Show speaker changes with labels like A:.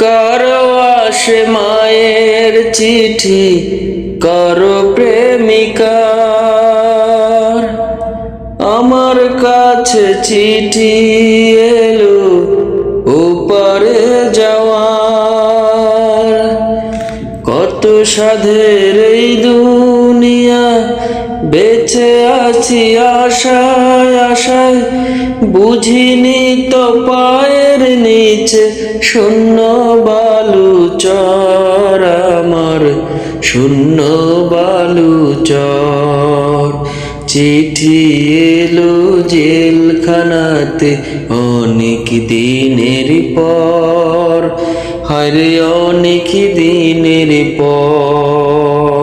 A: কারো আসে মায়ের চিঠি, কারো প্রেমিকার। আমার কাছে চিঠি এলো ওপারে যাওয়ার। কত সাধের এই দুনিয়া, বেঁচে আছি আশায় আশায়। বুঝিনি তো পায়ের নিচে শূন্য বালু চর, আমার শূন্য বালু চর। চিঠি এলো জেলখানাতে অনেক দিনের পর, হায়রে অনেক দিনের পর।